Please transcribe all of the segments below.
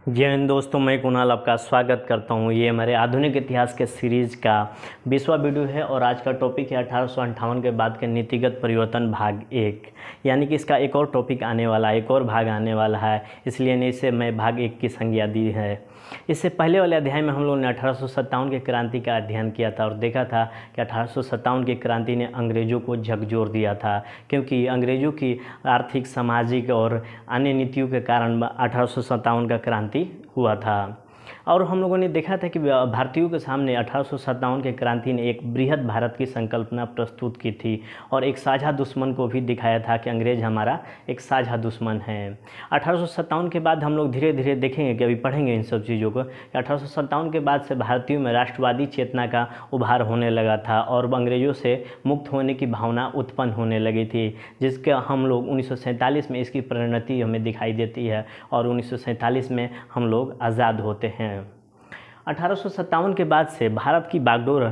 जय हिंद दोस्तों, मैं कुणाल आपका स्वागत करता हूं। ये हमारे आधुनिक इतिहास के सीरीज़ का 20वां वीडियो है और आज का टॉपिक है 1858 के बाद के नीतिगत परिवर्तन भाग 1। यानी कि इसका एक और टॉपिक आने वाला है, एक और भाग आने वाला है, इसलिए ने इसे मैं भाग 1 की संज्ञा दी है। इससे पहले वाले अध्याय में हम लोगों ने 1857 की क्रांति का अध्ययन किया था और देखा था कि 1857 की क्रांति ने अंग्रेज़ों को झकझोर दिया था, क्योंकि अंग्रेज़ों की आर्थिक, सामाजिक और अन्य नीतियों के कारण 1857 का क्रांति हुआ था। और हम लोगों ने देखा था कि भारतीयों के सामने 1857 के क्रांति ने एक बृहद भारत की संकल्पना प्रस्तुत की थी और एक साझा दुश्मन को भी दिखाया था कि अंग्रेज़ हमारा एक साझा दुश्मन है। 1857 के बाद हम लोग धीरे धीरे देखेंगे कि अभी पढ़ेंगे इन सब चीज़ों को कि 1857 के बाद से भारतीयों में राष्ट्रवादी चेतना का उभार होने लगा था और अंग्रेज़ों से मुक्त होने की भावना उत्पन्न होने लगी थी, जिसके हम लोग 1947 में इसकी परिणति हमें दिखाई देती है और 1947 में हम लोग आज़ाद होते हैं। 1857 के बाद से भारत की बागडोर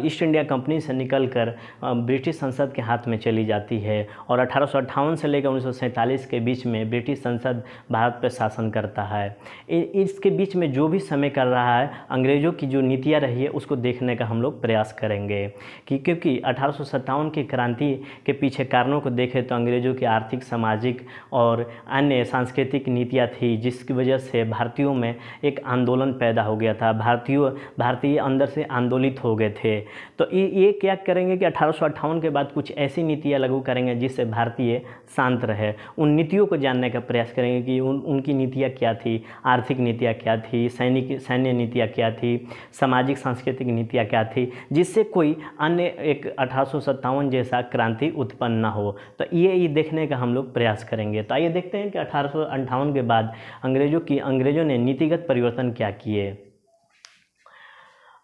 ईस्ट इंडिया कंपनी से निकलकर ब्रिटिश संसद के हाथ में चली जाती है और 1858 से लेकर 1947 के बीच में ब्रिटिश संसद भारत पर शासन करता है। इसके बीच में जो भी समय कर रहा है, अंग्रेज़ों की जो नीतियाँ रही है उसको देखने का हम लोग प्रयास करेंगे कि क्योंकि 1857 की क्रांति के पीछे कारणों को देखें तो अंग्रेज़ों की आर्थिक, सामाजिक और अन्य सांस्कृतिक नीतियाँ थी, जिसकी वजह से भारतीयों में एक आंदोलन पैदा हो गया था। भारतीय अंदर से आंदोलित हो गए थे। तो ये क्या करेंगे कि 1858 के बाद कुछ ऐसी नीतियाँ लागू करेंगे जिससे भारतीय शांत रहे। उन नीतियों को जानने का प्रयास करेंगे कि उनकी नीतियाँ क्या थी, आर्थिक नीतियाँ क्या थी, सैन्य नीतियाँ क्या थी, सामाजिक सांस्कृतिक नीतियाँ क्या थी, जिससे कोई अन्य एक 1857 जैसा क्रांति उत्पन्न ना हो। तो ये देखने का हम लोग प्रयास करेंगे। तो आइए देखते हैं कि 1858 के बाद अंग्रेज़ों ने नीतिगत परिवर्तन क्या किए।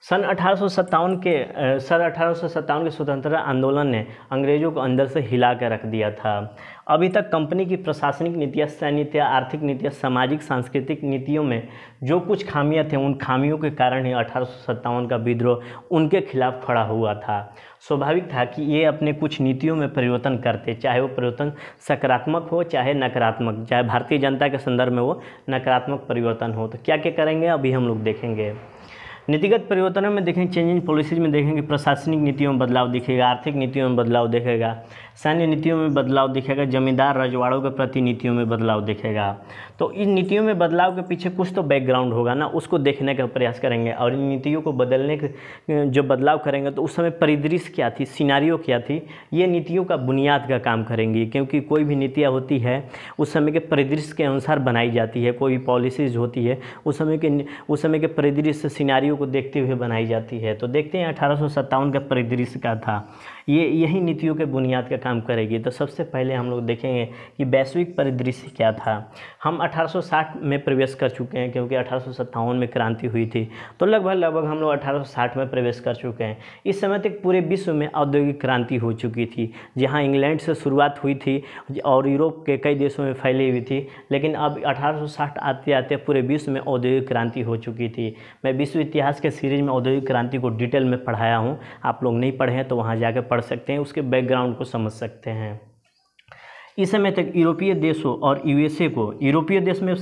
सन 1857 के स्वतंत्रता आंदोलन ने अंग्रेज़ों को अंदर से हिला कर रख दिया था। अभी तक कंपनी की प्रशासनिक नीतियाँ, सैन्य नीतियाँ, आर्थिक नीतियाँ, सामाजिक सांस्कृतिक नीतियों में जो कुछ खामियां थे, उन खामियों के कारण ही 1857 का विद्रोह उनके खिलाफ खड़ा हुआ था। स्वाभाविक था कि ये अपने कुछ नीतियों में परिवर्तन करते, चाहे वो परिवर्तन सकारात्मक हो चाहे नकारात्मक, चाहे भारतीय जनता के संदर्भ में वो नकारात्मक परिवर्तन हो। तो क्या क्या करेंगे अभी हम लोग देखेंगे। नीतिगत परिवर्तनों में देखेंगे, चेंज इन पॉलिसीज में देखेंगे, प्रशासनिक नीतियों में बदलाव दिखेगा, आर्थिक नीतियों में बदलाव दिखेगा, सैन्य नीतियों में बदलाव दिखेगा, जमींदार रजवाड़ों के प्रति नीतियों में बदलाव दिखेगा। तो इन नीतियों में बदलाव के पीछे कुछ तो बैकग्राउंड होगा ना, उसको देखने का प्रयास करेंगे और इन नीतियों को बदलने के जो बदलाव करेंगे तो उस समय परिदृश्य क्या थी, सिनारियो क्या थी, ये नीतियों का बुनियाद का काम करेंगी। क्योंकि कोई भी नीतियाँ होती है उस समय के परिदृश्य के अनुसार बनाई जाती है, कोई भी पॉलिसीज़ होती है उस समय के परिदृश्य सिनारियो को देखते हुए बनाई जाती है। तो देखते हैं 1857 का परिदृश्य क्या था, यही नीतियों के बुनियाद का काम करेगी। तो सबसे पहले हम लोग देखेंगे कि वैश्विक परिदृश्य क्या था। हम 1860 में प्रवेश कर चुके हैं, क्योंकि 1857 में क्रांति हुई थी, तो लगभग हम लोग 1860 में प्रवेश कर चुके हैं। इस समय तक पूरे विश्व में औद्योगिक क्रांति हो चुकी थी, जहां इंग्लैंड से शुरुआत हुई थी और यूरोप के कई देशों में फैली हुई थी, लेकिन अब 1860 आते आते पूरे विश्व में औद्योगिक क्रांति हो चुकी थी। मैं विश्व इतिहास के सीरीज में औद्योगिक क्रांति को डिटेल में पढ़ाया हूँ, आप लोग नहीं पढ़े हैं तो वहाँ जाकर पढ़ सकते हैं, उसके बैकग्राउंड को समझ सकते हैं। इस समय तक यूरोपीय देशों और यूएसए को, यूरोपीय देश में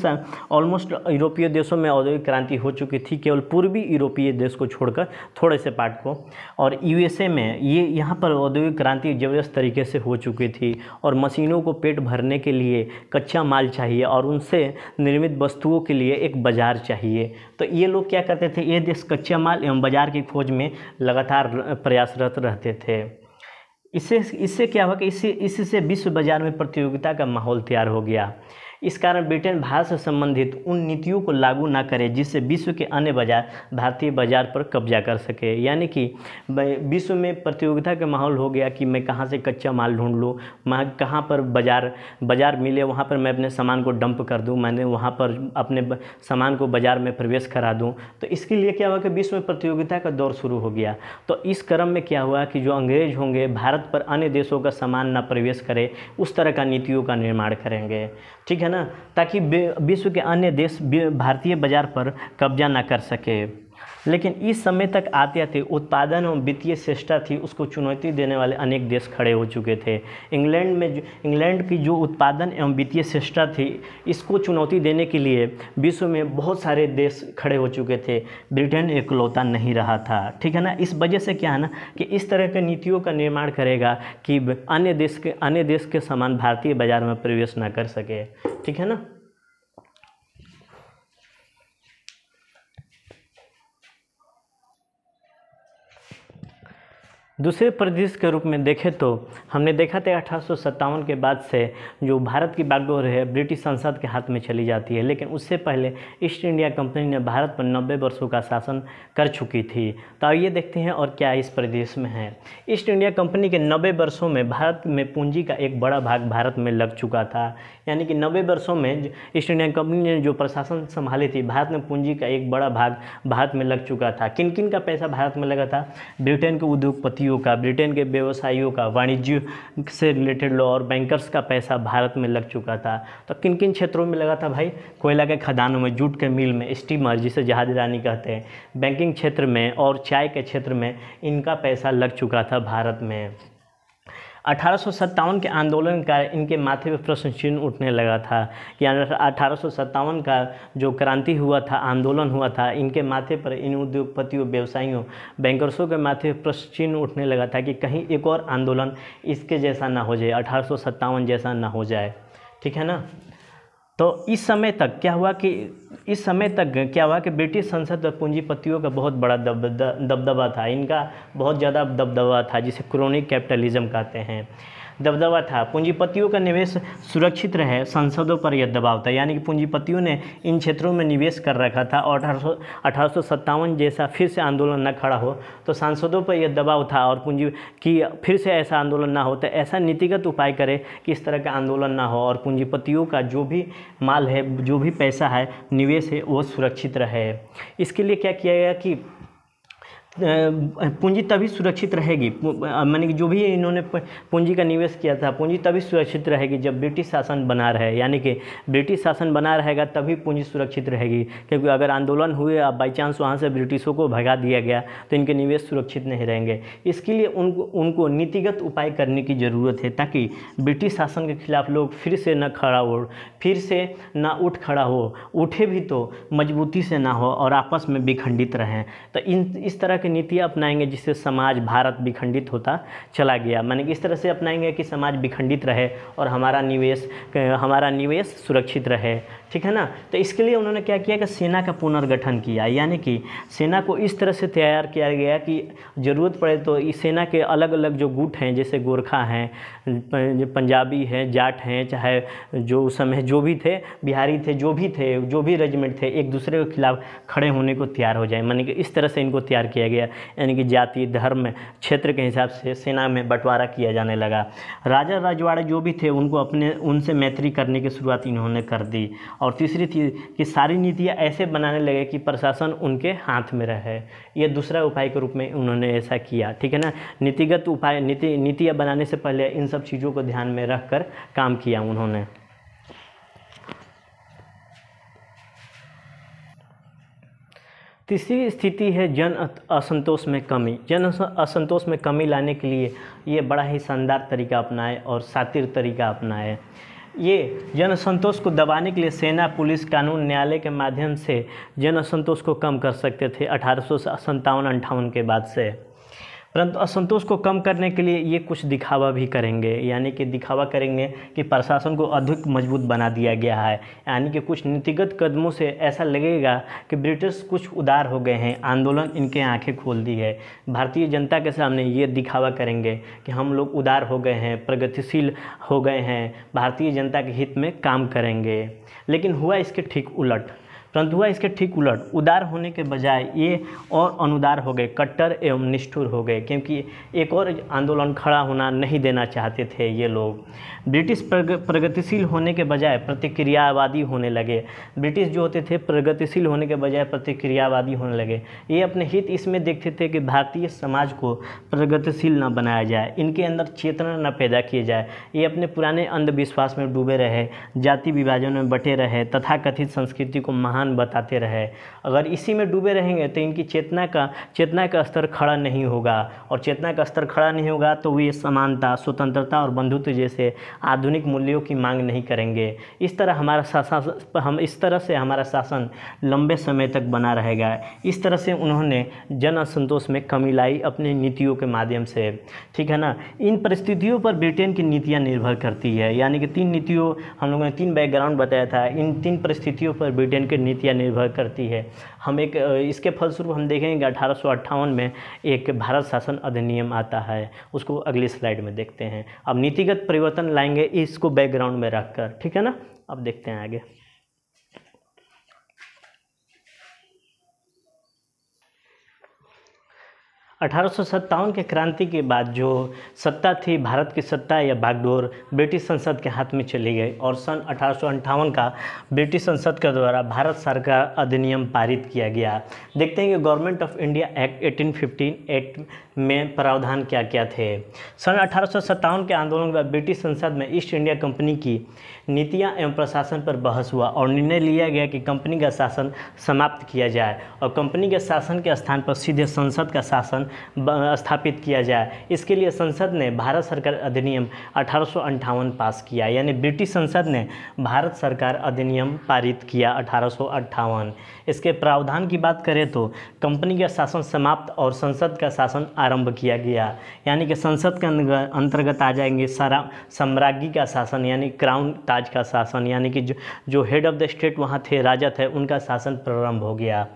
ऑलमोस्ट यूरोपीय देशों में औद्योगिक क्रांति हो चुकी थी, केवल पूर्वी यूरोपीय देश को छोड़कर थोड़े से पार्ट को, और यूएसए में यहाँ पर औद्योगिक क्रांति ज़बरदस्त तरीके से हो चुकी थी और मशीनों को पेट भरने के लिए कच्चा माल चाहिए और उनसे निर्मित वस्तुओं के लिए एक बाज़ार चाहिए। तो ये लोग क्या करते थे, ये देश कच्चा माल एवं बाज़ार की खोज में लगातार प्रयासरत रहते थे। इससे क्या हुआ कि इससे विश्व बाजार में प्रतियोगिता का माहौल तैयार हो गया। इस कारण ब्रिटेन भारत से संबंधित उन नीतियों को लागू ना करे जिससे विश्व के अन्य बाजार भारतीय बाजार पर कब्जा कर सके। यानी कि विश्व में प्रतियोगिता का माहौल हो गया कि मैं कहाँ से कच्चा माल ढूंढ लूँ, मैं कहाँ पर बाज़ार मिले वहाँ पर मैं अपने सामान को डंप कर दूँ, मैंने वहाँ पर अपने सामान को बाज़ार में प्रवेश करा दूँ। तो इसके लिए क्या हुआ कि विश्व में प्रतियोगिता का दौर शुरू हो गया। तो इस क्रम में क्या हुआ कि जो अंग्रेज होंगे भारत पर अन्य देशों का सामान ना प्रवेश करे, उस तरह का नीतियों का निर्माण करेंगे, ठीक है ना, ताकि विश्व के अन्य देश भारतीय बाजार पर कब्जा ना कर सके। लेकिन इस समय तक आते आते उत्पादन और वित्तीय श्रेष्ठता थी उसको चुनौती देने वाले अनेक देश खड़े हो चुके थे। इंग्लैंड की जो उत्पादन एवं वित्तीय श्रेष्ठता थी इसको चुनौती देने के लिए विश्व में बहुत सारे देश खड़े हो चुके थे, ब्रिटेन इकलौता नहीं रहा था। ठीक है ना। इस वजह से क्या है ना कि इस तरह के नीतियों का निर्माण करेगा कि अन्य देश के समान भारतीय बाजार में प्रवेश ना कर सके। ठीक है ना। दूसरे परिदृश्य के रूप में देखें तो हमने देखा था 1857 के बाद से जो भारत की बागडोर है ब्रिटिश संसद के हाथ में चली जाती है, लेकिन उससे पहले ईस्ट इंडिया कंपनी ने भारत पर 90 वर्षों का शासन कर चुकी थी। तो आइए देखते हैं और क्या इस परिदृश्य में है। ईस्ट इंडिया कंपनी के 90 वर्षों में भारत में पूंजी का एक बड़ा भाग भारत में लग चुका था, यानी कि 90 वर्षों में ईस्ट इंडिया कंपनी ने जो प्रशासन संभाली थी भारत में पूंजी का एक बड़ा भाग भारत में लग चुका था। किन किन का पैसा भारत में लगा था? ब्रिटेन के उद्योगपतियों का, ब्रिटेन के व्यवसायियों का, वाणिज्य से रिलेटेड लोग और बैंकर्स का पैसा भारत में लग चुका था। तो किन किन क्षेत्रों में लगा था भाई? कोयला के खदानों में, जूट के मिल में, स्टीमर जिसे जहाज रानी कहते हैं, बैंकिंग क्षेत्र में और चाय के क्षेत्र में इनका पैसा लग चुका था भारत में। 1857 के आंदोलन का इनके माथे पर प्रश्न चिन्ह उठने लगा था कि 1857 का जो क्रांति हुआ था, आंदोलन हुआ था, इनके माथे पर, इन उद्योगपतियों, व्यवसायियों, बैंकर्सों के माथे पर प्रश्न चिन्ह उठने लगा था कि कहीं एक और आंदोलन इसके जैसा ना हो जाए, 1857 जैसा ना हो जाए। ठीक है ना। तो इस समय तक क्या हुआ कि ब्रिटिश संसद और पूंजीपतियों का बहुत बड़ा दबदबा था, इनका बहुत ज़्यादा दबदबा था, जिसे क्रोनिक कैपिटलिज्म कहते हैं। दबदबा था, पूंजीपतियों का निवेश सुरक्षित रहे, संसदों पर यह दबाव था, यानी कि पूंजीपतियों ने इन क्षेत्रों में निवेश कर रखा था और 1857 जैसा फिर से आंदोलन न खड़ा हो तो सांसदों पर यह दबाव था और पूंजी कि फिर से ऐसा आंदोलन ना हो, तो ऐसा नीतिगत उपाय करे कि इस तरह का आंदोलन ना हो और पूंजीपतियों का जो भी माल है, जो भी पैसा है, निवेश है, वो सुरक्षित रहे। इसके लिए क्या किया गया कि पूंजी तभी सुरक्षित रहेगी, माने कि जो भी इन्होंने पूंजी का निवेश किया था, पूंजी तभी सुरक्षित रहेगी जब ब्रिटिश शासन बना रहे, यानी कि ब्रिटिश शासन बना रहेगा तभी पूंजी सुरक्षित रहेगी। क्योंकि अगर आंदोलन हुए, अब बाई चांस वहाँ से ब्रिटिशों को भगा दिया गया तो इनके निवेश सुरक्षित नहीं रहेंगे। इसके लिए उनको नीतिगत उपाय करने की ज़रूरत है ताकि ब्रिटिश शासन के खिलाफ लोग फिर से न खड़ा हो, फिर से ना उठ खड़ा हो, उठे भी तो मजबूती से ना हो और आपस में विखंडित रहें। तो इस तरह की नीतियाँ अपनाएंगे जिससे समाज, भारत विखंडित होता चला गया। माने कि इस तरह से अपनाएंगे कि समाज विखंडित रहे और हमारा निवेश सुरक्षित रहे। ठीक है ना। तो इसके लिए उन्होंने क्या किया कि सेना का पुनर्गठन किया, यानी कि सेना को इस तरह से तैयार किया गया कि ज़रूरत पड़े तो इस सेना के अलग अलग जो गुट हैं, जैसे गोरखा हैं, पंजाबी हैं, जाट हैं, चाहे जो उस समय जो भी थे, बिहारी थे, जो भी रेजिमेंट थे, एक दूसरे के खिलाफ खड़े होने को तैयार हो जाए। माने कि इस तरह से इनको तैयार किया गया, यानी कि जाति, धर्म, क्षेत्र के हिसाब से सेना में बंटवारा किया जाने लगा। राजा रजवाड़े जो भी थे उनसे मैत्री करने की शुरुआत इन्होंने कर दी। और तीसरी थी कि सारी नीतियाँ ऐसे बनाने लगे कि प्रशासन उनके हाथ में रहे। ये दूसरा उपाय के रूप में उन्होंने ऐसा किया। ठीक है ना। नीतिगत उपाय, नीतियाँ बनाने से पहले इन सब चीज़ों को ध्यान में रख कर काम किया उन्होंने। तीसरी स्थिति है जन असंतोष में कमी। जन असंतोष में कमी लाने के लिए ये बड़ा ही शानदार तरीका अपनाए और शातिर तरीका अपनाए। ये जन असंतोष को दबाने के लिए सेना, पुलिस, कानून, न्यायालय के माध्यम से जन असंतोष को कम कर सकते थे 1857-58 के बाद से। परंतु असंतोष को कम करने के लिए ये कुछ दिखावा भी करेंगे, यानी कि दिखावा करेंगे कि प्रशासन को अधिक मजबूत बना दिया गया है, यानी कि कुछ नीतिगत कदमों से ऐसा लगेगा कि ब्रिटिश कुछ उदार हो गए हैं, आंदोलन इनके आंखें खोल दी है। भारतीय जनता के सामने ये दिखावा करेंगे कि हम लोग उदार हो गए हैं, प्रगतिशील हो गए हैं, भारतीय जनता के हित में काम करेंगे। लेकिन हुआ इसके ठीक उलट। उदार होने के बजाय ये और अनुदार हो गए, कट्टर एवं निष्ठुर हो गए, क्योंकि एक और आंदोलन खड़ा होना नहीं देना चाहते थे ये लोग। ब्रिटिश प्रगतिशील होने के बजाय प्रतिक्रियावादी होने लगे। ब्रिटिश जो होते थे प्रगतिशील होने के बजाय प्रतिक्रियावादी होने लगे। ये अपने हित इसमें देखते थे कि भारतीय समाज को प्रगतिशील न बनाया जाए, इनके अंदर चेतना न पैदा किए जाए। ये अपने पुराने अंधविश्वास में डूबे रहे, जाति विभाजन में बटे रहे, तथाकथित संस्कृति को महान महान बताते रहे। अगर इसी में डूबे रहेंगे तो इनकी चेतना का स्तर खड़ा नहीं होगा, और चेतना का स्तर खड़ा नहीं होगा तो वे समानता, स्वतंत्रता और बंधुत्व जैसे आधुनिक मूल्यों की मांग नहीं करेंगे। इस तरह से हमारा शासन लंबे समय तक बना रहेगा। इस तरह से उन्होंने जन असंतोष में कमी लाई अपनी नीतियों के माध्यम से, ठीक है ना। इन परिस्थितियों पर ब्रिटेन की नीतियाँ निर्भर करती है, यानी कि 3 नीतियों, हम लोगों ने 3 बैकग्राउंड बताया था, इन 3 परिस्थितियों पर ब्रिटेन की नीतियाँ निर्भर करती है। हम इसके फलस्वरूप हम देखेंगे 1858 में एक भारत शासन अधिनियम आता है, उसको अगली स्लाइड में देखते हैं। अब नीतिगत परिवर्तन लाएंगे इसको बैकग्राउंड में रखकर, ठीक है ना। अब देखते हैं आगे। 1857 के क्रांति के बाद जो सत्ता थी, भारत की सत्ता या बागडोर ब्रिटिश संसद के हाथ में चली गई, और सन 1858 का ब्रिटिश संसद के द्वारा भारत सरकार अधिनियम पारित किया गया। देखते हैं कि government of India act 1815 act में प्रावधान क्या क्या थे। सन 1857 के आंदोलन के बाद ब्रिटिश संसद में ईस्ट इंडिया कंपनी की नीतियां एवं प्रशासन पर बहस हुआ और निर्णय लिया गया कि कंपनी का शासन समाप्त किया जाए और कंपनी के शासन के स्थान पर सीधे संसद का शासन स्थापित किया जाए। इसके लिए संसद ने भारत सरकार अधिनियम 1858 पास किया, यानी ब्रिटिश संसद ने भारत सरकार अधिनियम पारित किया 1858। इसके प्रावधान की बात करें तो कंपनी का शासन समाप्त और संसद का शासन आरंभ किया गया, यानी कि संसद के अंतर्गत आ जाएंगे सारा साम्राज्ञी का शासन, यानी क्राउन ताज का शासन, यानी कि जो हेड ऑफ द स्टेट वहाँ थे, राजा थे, उनका शासन प्रारंभ हो गया।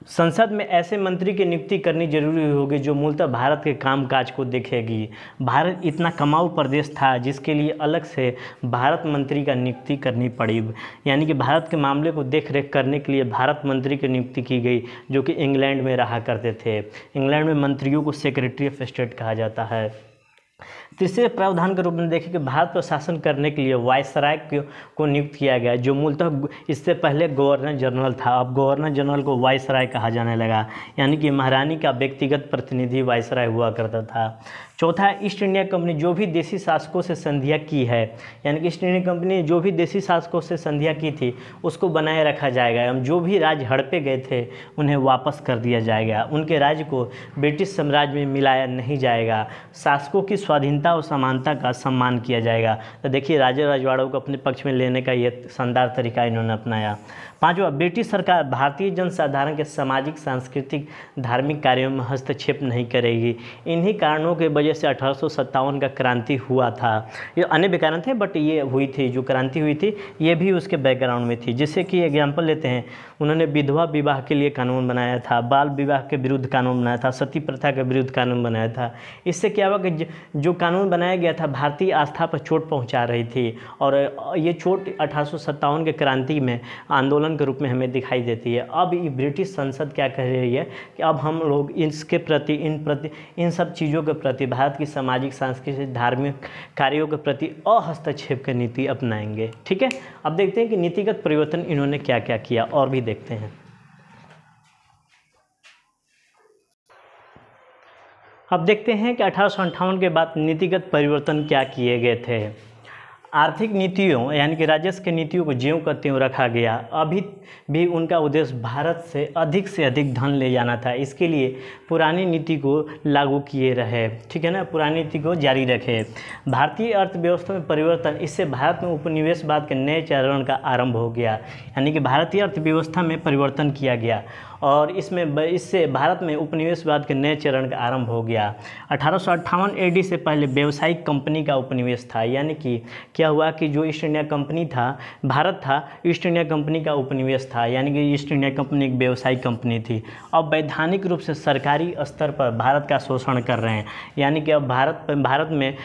संसद में ऐसे मंत्री की नियुक्ति करनी जरूरी होगी जो मूलतः भारत के कामकाज को देखेगी। भारत इतना कमाऊ प्रदेश था जिसके लिए अलग से भारत मंत्री का नियुक्ति करनी पड़ी, यानी कि भारत के मामले को देख रेख करने के लिए भारत मंत्री की नियुक्ति की गई, जो कि इंग्लैंड में रहा करते थे। इंग्लैंड में मंत्रियों को सेक्रेटरी ऑफ स्टेट कहा जाता है। तीसरे प्रावधान के रूप में देखें कि भारत पर शासन करने के लिए वायसराय को नियुक्त किया गया, जो मूलतः इससे पहले गवर्नर जनरल था। अब गवर्नर जनरल को वायसराय कहा जाने लगा, यानी कि महारानी का व्यक्तिगत प्रतिनिधि वायसराय हुआ करता था। चौथा, ईस्ट इंडिया कंपनी जो भी देशी शासकों से संधियाँ की है, यानी कि ईस्ट इंडिया कंपनी ने जो भी देशी शासकों से संधियाँ की थी उसको बनाए रखा जाएगा एवं जो भी राज्य हड़पे गए थे उन्हें वापस कर दिया जाएगा। उनके राज्य को ब्रिटिश साम्राज्य में मिलाया नहीं जाएगा। शासकों की स्वाधीनता और समानता का सम्मान किया जाएगा। तो देखिए राजा रजवाड़ों को अपने पक्ष में लेने का ये शानदार तरीका इन्होंने अपनाया। पाँचवा, ब्रिटिश सरकार भारतीय जनसाधारण के सामाजिक, सांस्कृतिक, धार्मिक कार्यों में हस्तक्षेप नहीं करेगी। इन्हीं कारणों की वजह से 1857 का क्रांति हुआ था। ये अन्य भी कारण थे, बट ये हुई थी, जो क्रांति हुई थी ये भी उसके बैकग्राउंड में थी। जैसे कि एग्जाम्पल लेते हैं, उन्होंने विधवा विवाह के लिए कानून बनाया था, बाल विवाह के विरुद्ध कानून बनाया था, सती प्रथा के विरुद्ध कानून बनाया था। इससे क्या हुआ कि जो कानून बनाया गया था भारतीय आस्था पर चोट पहुँचा रही थी, और ये चोट 1857 के क्रांति में आंदोलन के रूप में हमें दिखाई देती है। अब ये ब्रिटिश संसद क्या कह रही है कि अब हम लोग इसके प्रति इन सब चीज़ों के प्रति, भारत की सामाजिक, सांस्कृतिक, धार्मिक कार्यों के प्रति अहस्तक्षेप की नीति अपनाएंगे। ठीक है, अब देखते हैं कि नीतिगत परिवर्तन इन्होंने क्या क्या किया, और भी देखते हैं। अब देखते हैं कि 1858 के बाद नीतिगत परिवर्तन क्या किए गए थे। आर्थिक नीतियों यानी कि राजस्व की नीतियों को ज्यों का त्यों रखा गया। अभी भी उनका उद्देश्य भारत से अधिक धन ले जाना था। इसके लिए पुरानी नीति को लागू किए रहे, ठीक है ना, पुरानी नीति को जारी रखे। भारतीय अर्थव्यवस्था में परिवर्तन, इससे भारत में उपनिवेशवाद के नए चरण का आरंभ हो गया, यानी कि भारतीय अर्थव्यवस्था में परिवर्तन किया गया और इससे भारत में उपनिवेशवाद के नए चरण का आरंभ हो गया। 1858 AD से पहले व्यावसायिक कंपनी का उपनिवेश था, यानी कि क्या हुआ कि जो ईस्ट इंडिया कंपनी था, भारत था, ईस्ट इंडिया कंपनी का उपनिवेश था, यानी कि ईस्ट इंडिया कंपनी एक व्यावसायिक कंपनी थी। अब वैधानिक रूप से सरकारी स्तर पर भारत का शोषण कर रहे हैं, यानी कि अब भारत में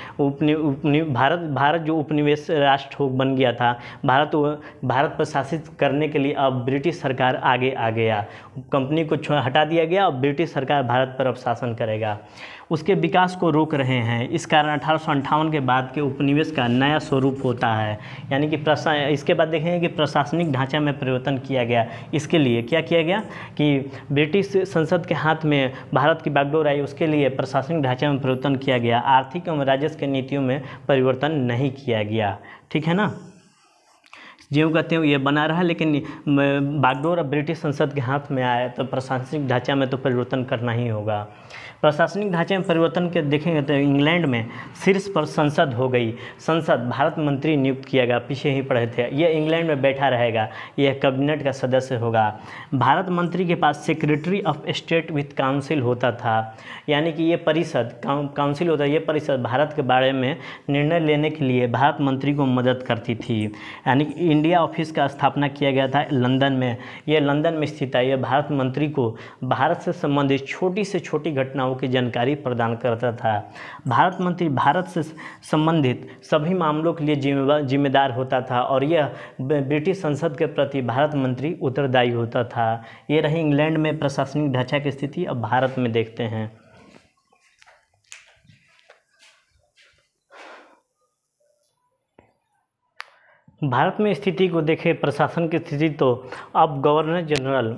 भारत जो उपनिवेश राष्ट्र बन गया था, भारत पर शासित करने के लिए अब ब्रिटिश सरकार आगे आ गया। कंपनी को हटा दिया गया और ब्रिटिश सरकार भारत पर अब शासन करेगा। उसके विकास को रोक रहे हैं। इस कारण 1858 के बाद के उपनिवेश का नया स्वरूप होता है, यानी कि इसके बाद देखेंगे कि प्रशासनिक ढांचा में परिवर्तन किया गया। इसके लिए क्या किया गया कि ब्रिटिश संसद के हाथ में भारत की बागडोर आई, उसके लिए प्रशासनिक ढांचा में परिवर्तन किया गया। आर्थिक एवं राजस्व की नीतियों में परिवर्तन नहीं किया गया, ठीक है ना। ज्यों का त्यों ये बना रहा, लेकिन बागडोर अब ब्रिटिश संसद के हाथ में आया तो प्रशासनिक ढांचा में तो परिवर्तन करना ही होगा। प्रशासनिक ढांचे में परिवर्तन के देखेंगे तो इंग्लैंड में शीर्ष पर संसद हो गई। संसद भारत मंत्री नियुक्त किया गया, पीछे ही पढ़े थे, यह इंग्लैंड में बैठा रहेगा, यह कैबिनेट का सदस्य होगा। भारत मंत्री के पास secretary of state with council होता था, यानी कि ये परिषद काउंसिल होता है, ये परिषद भारत के बारे में निर्णय लेने के लिए भारत मंत्री को मदद करती थी। यानी कि इंडिया ऑफिस का स्थापना किया गया था लंदन में, यह लंदन में स्थित है। यह भारत मंत्री को भारत से संबंधित छोटी से छोटी घटनाओं की जानकारी प्रदान करता था। भारत मंत्री भारत से संबंधित सभी मामलों के लिए जिम्मेदार होता था और यह ब्रिटिश संसद के प्रति भारत मंत्री उत्तरदायी होता था। ये रही इंग्लैंड में प्रशासनिक ढांचा की स्थिति। अब भारत में देखते हैं। भारत में स्थिति को देखें, प्रशासन की स्थिति, तो अब गवर्नर जनरल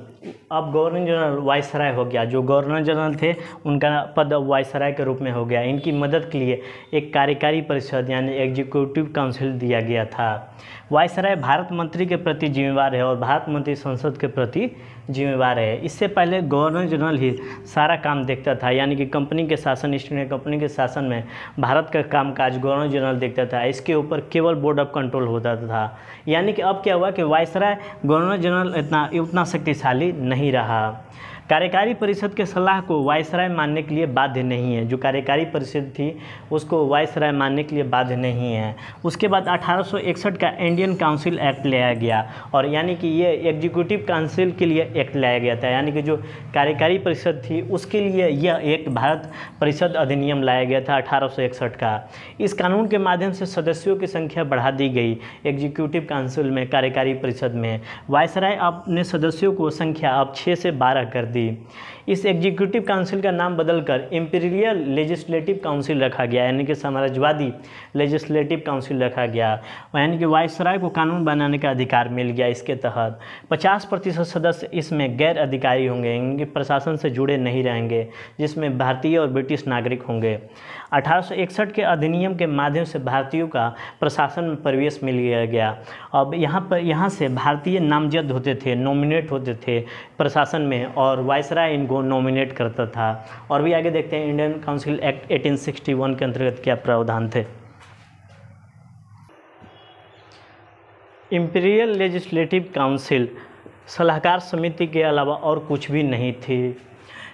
वायसराय हो गया। जो गवर्नर जनरल थे उनका पद अब वायसराय के रूप में हो गया। इनकी मदद के लिए एक कार्यकारी परिषद यानी एग्जीक्यूटिव काउंसिल दिया गया था। वायसराय भारत मंत्री के प्रति जिम्मेवार है और भारत मंत्री संसद के प्रति जिम्मेवार है। इससे पहले गवर्नर जनरल ही सारा काम देखता था, यानी कि कंपनी के शासन, ईस्ट इंडिया कंपनी के शासन में भारत का कामकाज गवर्नर जनरल देखता था। इसके ऊपर केवल बोर्ड ऑफ कंट्रोल होता था। यानी कि अब क्या हुआ कि वायसराय गवर्नर जनरल उतना शक्तिशाली नहीं रहा। कार्यकारी परिषद के सलाह को वायसराय मानने के लिए बाध्य नहीं है। जो कार्यकारी परिषद थी उसको वायसराय मानने के लिए बाध्य नहीं है। उसके बाद 1861 का इंडियन काउंसिल एक्ट लाया गया, और यानी कि ये एग्जीक्यूटिव काउंसिल के लिए एक्ट लाया गया था, यानी कि जो कार्यकारी परिषद थी उसके लिए यह एक भारत परिषद अधिनियम लाया गया था 1861 का। इस कानून के माध्यम से सदस्यों की संख्या बढ़ा दी गई एग्जीक्यूटिव काउंसिल में, कार्यकारी परिषद में। वायसराय अपने सदस्यों को संख्या अब 6 से 12 कर दी। इस एग्जीक्यूटिव काउंसिल का नाम बदलकर इंपीरियल लेजिस्लेटिव काउंसिल रखा गया, यानी कि साम्राज्यवादी लेजिस्लेटिव काउंसिल रखा गया। यानी कि वायसराय को कानून बनाने का अधिकार मिल गया। इसके तहत 50% सदस्य इसमें गैर अधिकारी होंगे, इनके प्रशासन से जुड़े नहीं रहेंगे, जिसमें भारतीय और ब्रिटिश नागरिक होंगे। 1861 के अधिनियम के माध्यम से भारतीयों का प्रशासन में प्रवेश मिल गया। अब यहाँ से भारतीय नामजद होते थे, नॉमिनेट होते थे प्रशासन में, और वायसराय इनको नॉमिनेट करता था। और भी आगे देखते हैं इंडियन काउंसिल एक्ट 1861 के अंतर्गत क्या प्रावधान थे। इंपीरियल लेजिस्लेटिव काउंसिल सलाहकार समिति के अलावा और कुछ भी नहीं थी।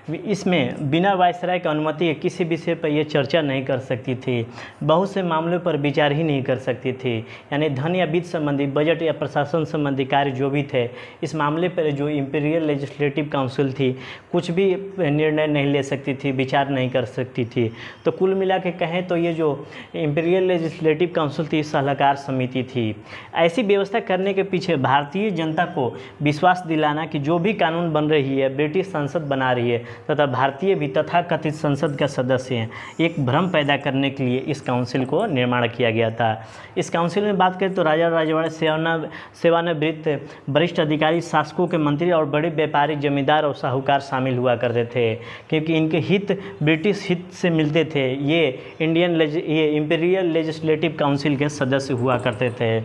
इसमें बिना वायसराय की अनुमति के किसी विषय पर यह चर्चा नहीं कर सकती थी, बहुत से मामलों पर विचार ही नहीं कर सकती थी। यानी धन या वित्त संबंधी, बजट या प्रशासन संबंधी कार्य जो भी थे, इस मामले पर जो इंपीरियल लेजिस्लेटिव काउंसिल थी कुछ भी निर्णय नहीं ले सकती थी, विचार नहीं कर सकती थी। तो कुल मिला के कहें तो ये जो इंपीरियल लेजिस्लेटिव काउंसिल थी सलाहकार समिति थी। ऐसी व्यवस्था करने के पीछे भारतीय जनता को विश्वास दिलाना कि जो भी कानून बन रही है ब्रिटिश संसद बना रही है तथा भारतीय भी तथाकथित संसद का सदस्य हैं, एक भ्रम पैदा करने के लिए इस काउंसिल को निर्माण किया गया था। इस काउंसिल में बात करें तो राजा राजवाड़े सेवानिवृत्त वरिष्ठ अधिकारी, शासकों के मंत्री और बड़े व्यापारी, जमींदार और साहूकार शामिल हुआ करते थे, क्योंकि इनके हित ब्रिटिश हित से मिलते थे। ये इंपीरियल लेजिस्लेटिव काउंसिल के सदस्य हुआ करते थे।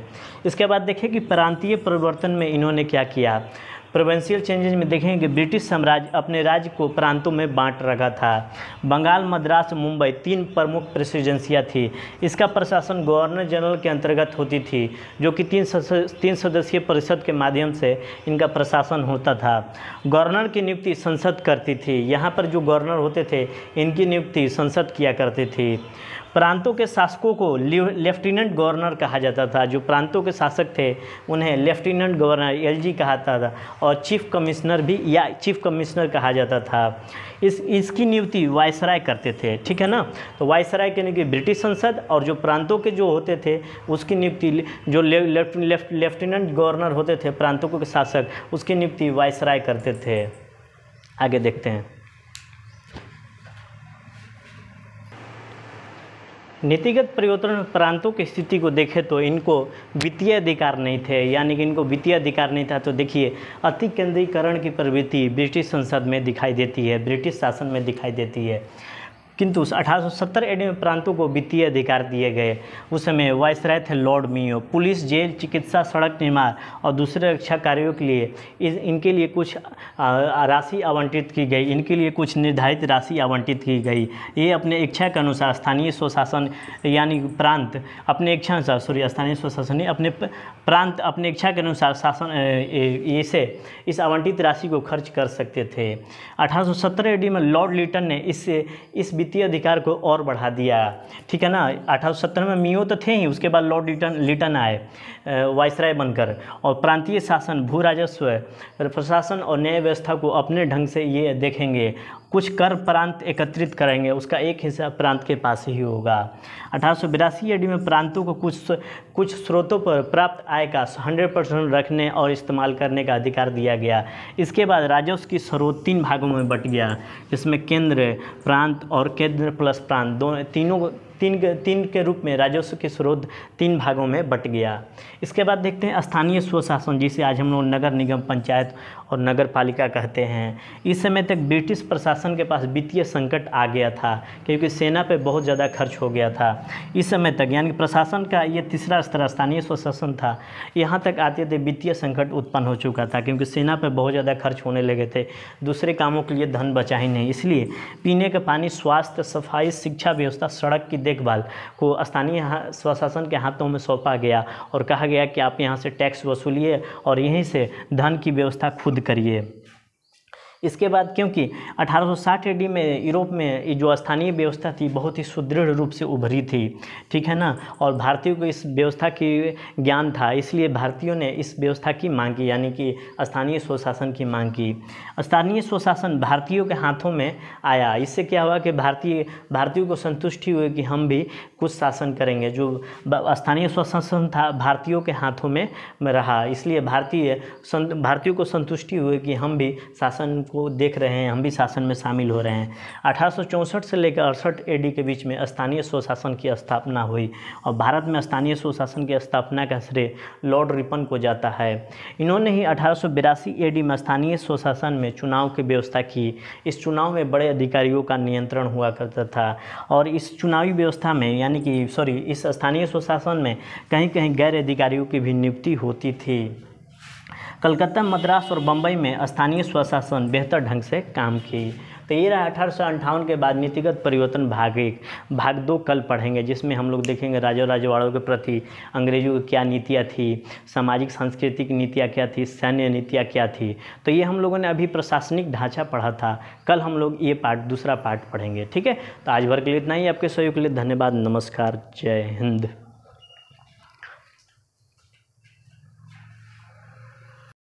इसके बाद देखें कि प्रांतीय परिवर्तन में इन्होंने क्या किया। प्रोविंशियल चेंजेस में देखेंगे कि ब्रिटिश साम्राज्य अपने राज्य को प्रांतों में बांट रखा था। बंगाल, मद्रास, मुंबई 3 प्रमुख प्रेसिडेंसियाँ थी। इसका प्रशासन गवर्नर जनरल के अंतर्गत होती थी, जो कि 3 सदस्यीय परिषद के माध्यम से इनका प्रशासन होता था। गवर्नर की नियुक्ति संसद करती थी। यहाँ पर जो गवर्नर होते थे इनकी नियुक्ति संसद किया करती थी। प्रांतों के शासकों को लेफ्टिनेंट गवर्नर कहा जाता था। जो प्रांतों के शासक थे उन्हें लेफ्टिनेंट गवर्नर LG कहा था, और चीफ कमिश्नर भी या चीफ कमिश्नर कहा जाता था। इसकी नियुक्ति वायसराय करते थे, ठीक है ना। तो वायसराय यानी कि ब्रिटिश संसद, और जो प्रांतों के जो होते थे उसकी नियुक्ति, जो लेफ्टिनेंट गवर्नर होते थे प्रांतों के शासक, उसकी नियुक्ति वायसराय करते थे। आगे देखते हैं। नीतिगत परिवर्तन प्रांतों की स्थिति को देखें तो इनको वित्तीय अधिकार नहीं थे, यानी कि इनको वित्तीय अधिकार नहीं था। तो देखिए अति केंद्रीकरण की प्रवृत्ति ब्रिटिश संसद में दिखाई देती है, ब्रिटिश शासन में दिखाई देती है। किंतु 1870 AD में प्रांतों को वित्तीय अधिकार दिए गए। उस समय वायसराय थे लॉर्ड मेयो। पुलिस, जेल, चिकित्सा, सड़क निर्माण और दूसरे रक्षा कार्यों के लिए इनके लिए कुछ राशि आवंटित की गई, इनके लिए कुछ निर्धारित राशि आवंटित की गई। ये अपने इच्छा के अनुसार स्थानीय स्वशासन यानी प्रांत अपने इच्छा अनुसार स्थानीय स्वशासन अपने प्रांत अपने इच्छा के अनुसार शासन इस आवंटित राशि को खर्च कर सकते थे। 1870 AD में लॉर्ड लिटन ने इस वित्तीय अधिकार को और बढ़ा दिया, ठीक है ना। 1870 में मियो तो थे ही, उसके बाद लॉर्ड लिटन आए वायसराय बनकर, और प्रांतीय शासन, भू राजस्व, प्रशासन और न्याय व्यवस्था को अपने ढंग से ये देखेंगे। कुछ कर प्रांत एकत्रित करेंगे, उसका एक हिस्सा प्रांत के पास ही होगा। 1882 AD में प्रांतों को कुछ स्रोतों पर प्राप्त आय का 100% रखने और इस्तेमाल करने का अधिकार दिया गया। इसके बाद राजस्व की स्रोत 3 भागों में बट गया, जिसमें केंद्र, प्रांत और केंद्र प्लस प्रांत, दोनों तीन के रूप में राजस्व के स्रोत 3 भागों में बट गया। इसके बाद देखते हैं स्थानीय स्वशासन, जिसे आज हम लोग नगर निगम, पंचायत और नगर पालिका कहते हैं। इस समय तक ब्रिटिश प्रशासन के पास वित्तीय संकट आ गया था, क्योंकि सेना पे बहुत ज़्यादा खर्च हो गया था। इस समय तक यानी प्रशासन का ये तीसरा स्तर स्थानीय स्वशासन था। यहाँ तक आते थे वित्तीय संकट उत्पन्न हो चुका था, क्योंकि सेना पे बहुत ज़्यादा खर्च होने लगे थे, दूसरे कामों के लिए धन बचा ही नहीं। इसलिए पीने का पानी, स्वास्थ्य, सफाई, शिक्षा व्यवस्था, सड़क की देखभाल को स्थानीय स्वशासन के हाथों में सौंपा गया और कहा गया कि आप यहाँ से टैक्स वसूलिए और यहीं से धन की व्यवस्था खुद करिए। इसके बाद क्योंकि 1860 AD में यूरोप में ये जो स्थानीय व्यवस्था थी बहुत ही सुदृढ़ रूप से उभरी थी, ठीक है ना, और भारतीयों को इस व्यवस्था की ज्ञान था, इसलिए भारतीयों ने इस व्यवस्था की मांग की, यानी कि स्थानीय स्वशासन की मांग की। स्थानीय स्वशासन भारतीयों के हाथों में आया। इससे क्या हुआ कि भारतीयों को संतुष्टि हुई कि हम भी कुछ शासन करेंगे। जो स्थानीय स्वशासन था भारतीयों के हाथों में रहा, इसलिए भारतीयों को संतुष्टि हुई कि हम भी शासन को देख रहे हैं, हम भी शासन में शामिल हो रहे हैं। 1864 से लेकर 68 AD के बीच में स्थानीय स्वशासन की स्थापना हुई और भारत में स्थानीय स्वशासन की स्थापना का श्रेय लॉर्ड रिपन को जाता है। इन्होंने ही 1882 AD में स्थानीय स्वशासन में चुनाव की व्यवस्था की। इस चुनाव में बड़े अधिकारियों का नियंत्रण हुआ करता था और इस चुनावी व्यवस्था में इस स्थानीय स्वशासन में कहीं कहीं गैर अधिकारियों की भी नियुक्ति होती थी। कलकत्ता, मद्रास और बम्बई में स्थानीय स्वशासन बेहतर ढंग से काम की। तो ये रहा 1858 के बाद नीतिगत परिवर्तन भाग 1। भाग 2 कल पढ़ेंगे, जिसमें हम लोग देखेंगे राजा रजवाड़ों के प्रति अंग्रेजों की क्या नीतियाँ थी, सामाजिक सांस्कृतिक नीतियाँ क्या थी, सैन्य नीतियाँ क्या थी। तो ये हम लोगों ने अभी प्रशासनिक ढांचा पढ़ा था, कल हम लोग ये दूसरा पार्ट पढ़ेंगे, ठीक है। तो आज भर के लिए इतना ही। आपके सहयोग के लिए धन्यवाद। नमस्कार, जय हिंद।